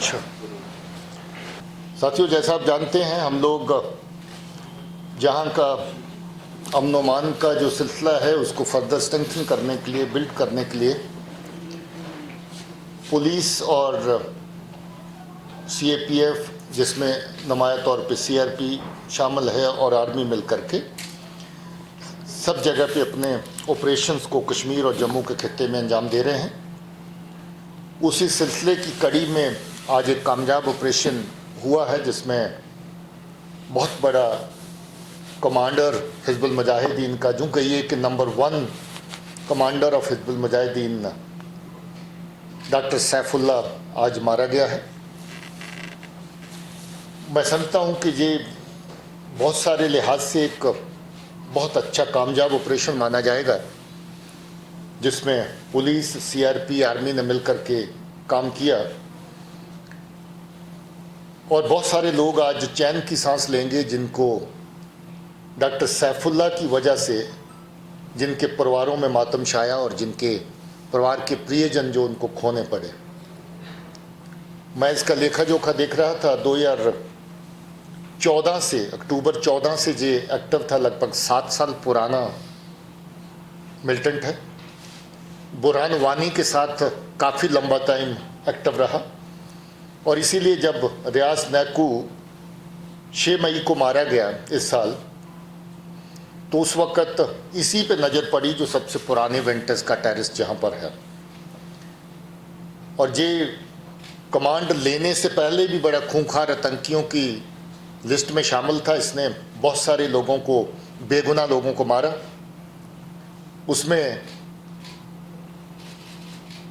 अच्छा साथियों, जैसा आप जानते हैं, हम लोग जहां का अमन व अमान का जो सिलसिला है उसको फर्दर स्ट्रेंथन करने के लिए, बिल्ड करने के लिए पुलिस और सीएपीएफ, जिसमें नुमाया तौर पे सीआरपी शामिल है, और आर्मी मिल करके सब जगह पे अपने ऑपरेशंस को कश्मीर और जम्मू के खित्ते में अंजाम दे रहे हैं। उसी सिलसिले की कड़ी में आज एक कामयाब ऑपरेशन हुआ है जिसमें बहुत बड़ा कमांडर हिजबुल मुजाहिदीन का, जो कहिए कि number 1 commander of Hizbul Mujahideen doctor Saifullah आज मारा गया है। मैं समझता हूं कि ये बहुत सारे लिहाज से एक बहुत अच्छा कामयाब ऑपरेशन माना जाएगा, जिसमें पुलिस, सीआरपी, आर्मी ने मिलकर के काम किया और बहुत सारे लोग आज चैन की सांस लेंगे जिनको डॉक्टर सैफुल्लाह की वजह से, जिनके परिवारों में मातम छाया और जिनके परिवार के प्रियजन जो उनको खोने पड़े। मैं इसका लेखा जोखा देख रहा था, 2014 से, अक्टूबर 14 से ये एक्टिव था, लगभग 7 साल पुराना मिलिटेंट है। बुरहान वानी के साथ काफ़ी लंबा टाइम एक्टिव रहा और इसीलिए जब रियाज नैकू 6 मई को मारा गया इस साल, तो उस वक़्त इसी पे नज़र पड़ी जो सबसे पुराने वेंटस का टेरिस जहाँ पर है, और ये कमांड लेने से पहले भी बड़ा खूंखार आतंकियों की लिस्ट में शामिल था। इसने बहुत सारे लोगों को, बेगुनाह लोगों को मारा। उसमें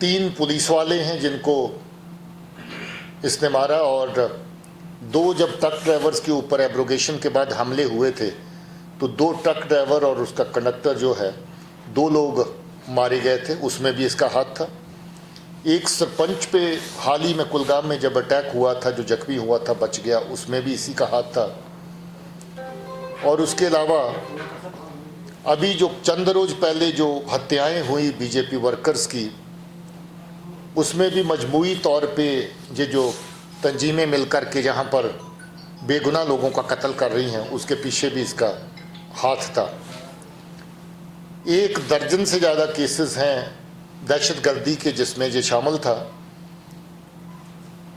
3 पुलिस वाले हैं जिनको इसने मारा, और 2 जब ट्रक ड्राइवर्स के ऊपर एब्रोगेशन के बाद हमले हुए थे तो 2 ट्रक ड्राइवर और उसका कंडक्टर जो है, 2 लोग मारे गए थे, उसमें भी इसका हाथ था। एक सरपंच पे हाल ही में कुलगाम में जब अटैक हुआ था, जो जख्मी हुआ था, बच गया, उसमें भी इसी का हाथ था। और उसके अलावा अभी जो चंद रोज पहले जो हत्याएं हुई बीजेपी वर्कर्स की, उसमें भी मजमूई तौर पे ये जो तंजीमें मिलकर के जहाँ पर बेगुनाह लोगों का कत्ल कर रही हैं, उसके पीछे भी इसका हाथ था। 1 दर्जन से ज़्यादा केसेस हैं दहशतगर्दी के जिसमें ये शामिल था,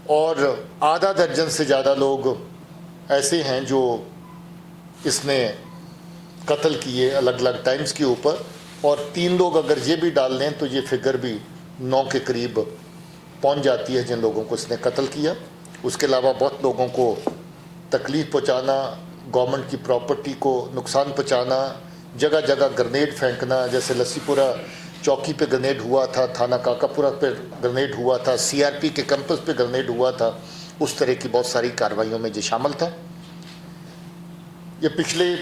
और आधा दर्जन से ज़्यादा लोग ऐसे हैं जो इसने कत्ल किए अलग अलग टाइम्स के ऊपर, और 3 लोग अगर ये भी डाल लें तो ये फिगर भी 9 के करीब पहुंच जाती है जिन लोगों को इसने कत्ल किया। उसके अलावा बहुत लोगों को तकलीफ़ पहुंचाना, गवर्नमेंट की प्रॉपर्टी को नुकसान पहुंचाना, जगह जगह ग्रेनेड फेंकना, जैसे लस्सीपुरा चौकी पे ग्रेनेड हुआ था, थाना काकापुरा पे ग्रेनेड हुआ था, सीआरपी के कैंपस पे ग्रेनेड हुआ था, उस तरह की बहुत सारी कार्रवाइयों में ये शामिल था। ये पिछले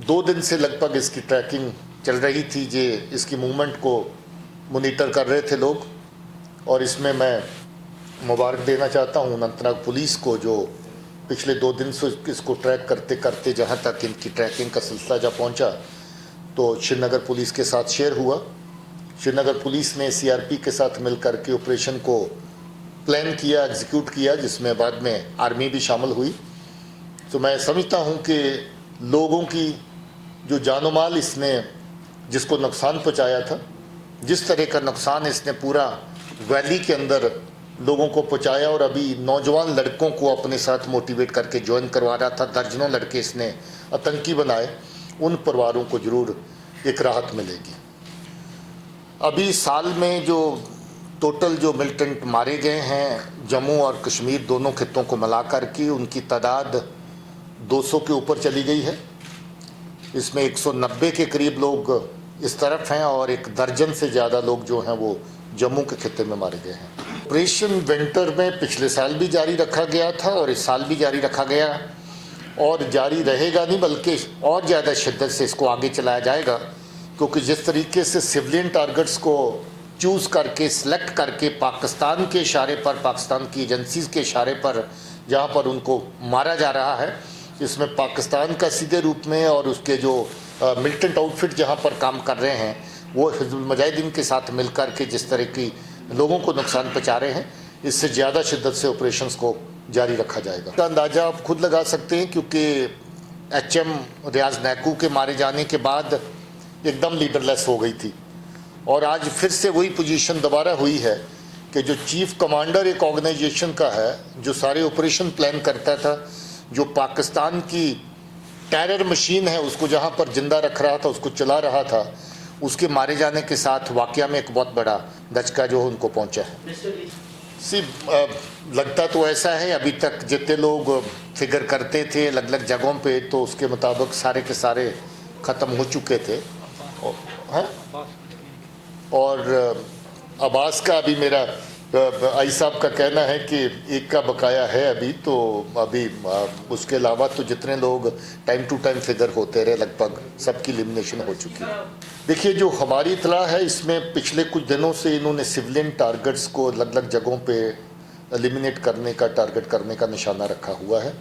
2 दिन से लगभग इसकी ट्रैकिंग चल रही थी, ये इसकी मूवमेंट को मॉनिटर कर रहे थे लोग, और इसमें मैं मुबारक देना चाहता हूँ अनंतनाग पुलिस को, जो पिछले 2 दिन से इसको ट्रैक करते करते जहाँ तक इनकी ट्रैकिंग का सिलसिला जब पहुँचा तो श्रीनगर पुलिस के साथ शेयर हुआ। श्रीनगर पुलिस ने सीआरपी के साथ मिलकर के ऑपरेशन को प्लान किया, एग्जीक्यूट किया, जिसमें बाद में आर्मी भी शामिल हुई। तो मैं समझता हूँ कि लोगों की जो जानो माल इसने जिसको नुकसान पहुँचाया था, जिस तरह का नुकसान इसने पूरा वैली के अंदर लोगों को पहुँचाया, और अभी नौजवान लड़कों को अपने साथ मोटिवेट करके ज्वाइन करवा रहा था, दर्जनों लड़के इसने आतंकी बनाए, उन परिवारों को ज़रूर एक राहत मिलेगी। अभी साल में जो टोटल जो मिलिटेंट मारे गए हैं जम्मू और कश्मीर दोनों खित्तों को मिलाकर के, उनकी तादाद 200 के ऊपर चली गई है। इसमें 190 के करीब लोग इस तरफ हैं और 1 दर्जन से ज़्यादा लोग जो हैं वो जम्मू के खित्ते में मारे गए हैं। ऑपरेशन विंटर में पिछले साल भी जारी रखा गया था और इस साल भी जारी रखा गया, और जारी रहेगा नहीं बल्कि और ज़्यादा शिद्दत से इसको आगे चलाया जाएगा, क्योंकि जिस तरीके से सिविलियन टारगेट्स को चूज़ करके, सिलेक्ट करके, पाकिस्तान के इशारे पर, पाकिस्तान की एजेंसीज़ के इशारे पर जहाँ पर उनको मारा जा रहा है, इसमें पाकिस्तान का सीधे रूप में, और उसके जो मिलिटेंट आउटफिट जहाँ पर काम कर रहे हैं वो हिजबुल मुजाहिदीन के साथ मिलकर के जिस तरह की लोगों को नुकसान पहुँचा रहे हैं, इससे ज़्यादा शिद्दत से ऑपरेशंस को जारी रखा जाएगा। का अंदाज़ा आप खुद लगा सकते हैं, क्योंकि HM रियाज नैकू के मारे जाने के बाद एकदम लीडरलेस हो गई थी और आज फिर से वही पोजीशन दोबारा हुई है कि जो चीफ कमांडर एक ऑर्गेनाइजेशन का है, जो सारे ऑपरेशन प्लान करता था, जो पाकिस्तान की टेरर मशीन है उसको जहां पर जिंदा रख रहा था, उसको चला रहा था, उसके मारे जाने के साथ वाकया में एक बहुत बड़ा धचका जो उनको पहुंचा है। लगता तो ऐसा है, अभी तक जितने लोग फिगर करते थे अलग अलग जगहों पे, तो उसके मुताबिक सारे के सारे ख़त्म हो चुके थे। और अब्बास का अभी मेरा आई साहब का कहना है कि एक का बकाया है अभी, तो अभी उसके अलावा तो जितने लोग टाइम टू टाइम फिगर होते रहे लगभग सबकी एलिमिनेशन हो चुकी है। देखिए, जो हमारी इतला है इसमें पिछले कुछ दिनों से इन्होंने सिविलियन टारगेट्स को अलग अलग जगहों पे एलिमिनेट करने का, टारगेट करने का निशाना रखा हुआ है।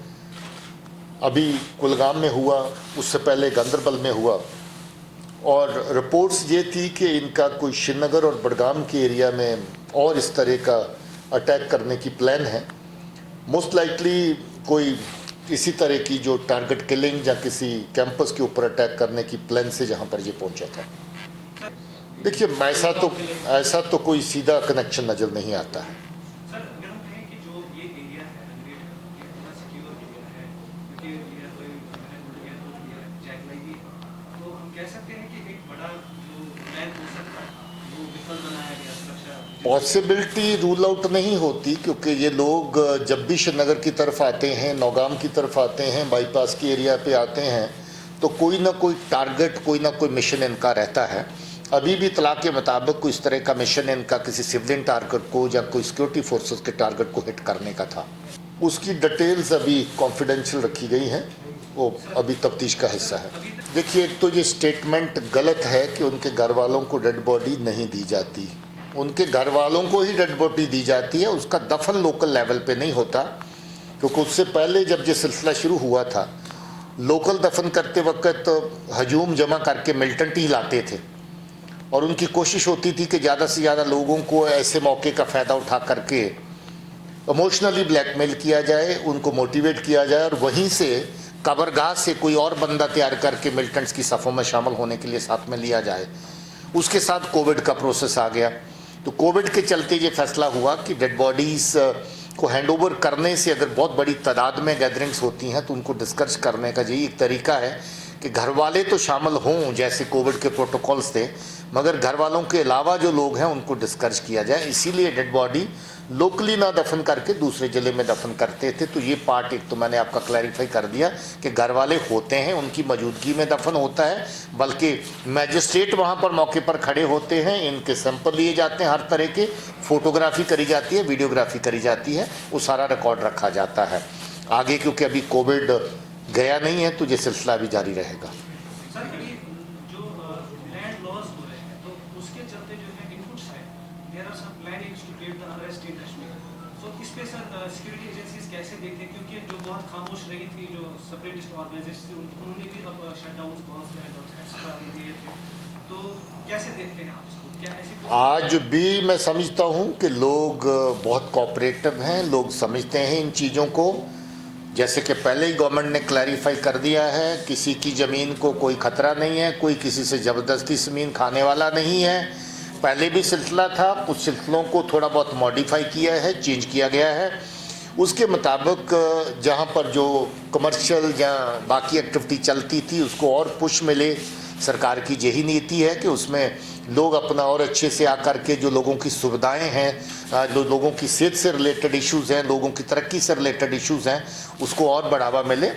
अभी कुलगाम में हुआ, उससे पहले गांदरबल में हुआ, और रिपोर्ट्स ये थी कि इनका कोई श्रीनगर और बडगाम के एरिया में और इस तरह का अटैक करने की प्लान है। मोस्ट लाइकली कोई इसी तरह की जो टारगेट किलिंग या किसी कैंपस के ऊपर अटैक करने की प्लान से जहां पर ये पहुंचा था। देखिए, ऐसा तो कोई सीधा कनेक्शन नजर नहीं आता है। पॉसिबिलिटी रूल आउट नहीं होती, क्योंकि ये लोग जब भी श्रीनगर की तरफ आते हैं, नौगाम की तरफ आते हैं, बाईपास की एरिया पे आते हैं, तो कोई ना कोई टारगेट, कोई ना कोई मिशन इनका रहता है। अभी भी इत्तला के मुताबिक कोई इस तरह का मिशन इनका किसी सिविलियन टारगेट को या कोई सिक्योरिटी फोर्सेस के टारगेट को हिट करने का था। उसकी डिटेल्स अभी कॉन्फिडेंशियल रखी गई हैं, वो अभी तफ्तीश का हिस्सा है। देखिए, एक तो ये स्टेटमेंट गलत है कि उनके घर वालों को डेड बॉडी नहीं दी जाती। उनके घर वालों को ही डेड बॉडी दी जाती है, उसका दफन लोकल लेवल पे नहीं होता, क्योंकि उससे पहले जब ये सिलसिला शुरू हुआ था, लोकल दफन करते वक्त हजूम जमा करके मिलिटेंट ही लाते थे और उनकी कोशिश होती थी कि ज़्यादा से ज़्यादा लोगों को ऐसे मौके का फ़ायदा उठा करके इमोशनली ब्लैकमेल किया जाए, उनको मोटिवेट किया जाए और वहीं से कब्रगाह से कोई और बंदा तैयार करके मिलिटेंट्स की सफ़ों में शामिल होने के लिए साथ में लिया जाए। उसके साथ कोविड का प्रोसेस आ गया, तो कोविड के चलते ये फैसला हुआ कि डेड बॉडीज़ को हैंडओवर करने से अगर बहुत बड़ी तादाद में गैदरिंग्स होती हैं तो उनको डिस्कस करने का यही एक तरीका है कि घर वाले तो शामिल हों, जैसे कोविड के प्रोटोकॉल्स थे, मगर घर वालों के अलावा जो लोग हैं उनको डिस्कस किया जाए। इसीलिए डेड बॉडी लोकली ना दफन करके दूसरे ज़िले में दफन करते थे। तो ये पार्ट एक तो मैंने आपका क्लैरिफाई कर दिया कि घर वाले होते हैं, उनकी मौजूदगी में दफन होता है, बल्कि मैजिस्ट्रेट वहाँ पर मौके पर खड़े होते हैं, इनके सैंपल लिए जाते हैं, हर तरह के फोटोग्राफी करी जाती है, वीडियोग्राफी करी जाती है, वो सारा रिकॉर्ड रखा जाता है। आगे क्योंकि अभी कोविड गया नहीं है तो ये सिलसिला भी जारी रहेगा। सिक्योरिटी एजेंसीज कैसे देखते हैं, क्योंकि जो बहुत खामोश रही थी, जो सेपरेटिस्ट ऑर्गेनाइजेशन उन्होंने भी अब शटडाउन्स बहुत दिए थे, तो कैसे देखते हैं आप इसको? क्या ऐसी आज भी मैं समझता हूं कि लोग बहुत कोऑपरेटिव हैं, लोग समझते हैं इन चीज़ों को। जैसे कि पहले ही गवर्नमेंट ने क्लैरिफाई कर दिया है, किसी की ज़मीन को कोई ख़तरा नहीं है, कोई किसी से ज़बरदस्ती ज़मीन खाने वाला नहीं है। पहले भी सिलसिला था, कुछ सिलसिलों को थोड़ा बहुत मॉडिफाई किया है, चेंज किया गया है। उसके मुताबिक जहाँ पर जो कमर्शियल या बाकी एक्टिविटी चलती थी उसको और पुश मिले। सरकार की यही नीति है कि उसमें लोग अपना और अच्छे से आकर के जो लोगों की सुविधाएं हैं, जो लोगों की सेहत से रिलेटेड इश्यूज़ हैं, लोगों की तरक्की से रिलेटेड इश्यूज़ हैं, उसको और बढ़ावा मिले।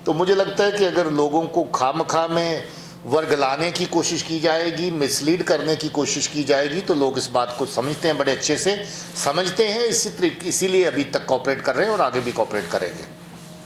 तो मुझे लगता है कि अगर लोगों को खामखा में वर्गलाने की कोशिश की जाएगी, मिसलीड करने की कोशिश की जाएगी, तो लोग इस बात को समझते हैं, बड़े अच्छे से समझते हैं। इसीलिए अभी तक कोऑपरेट कर रहे हैं और आगे भी कोऑपरेट करेंगे।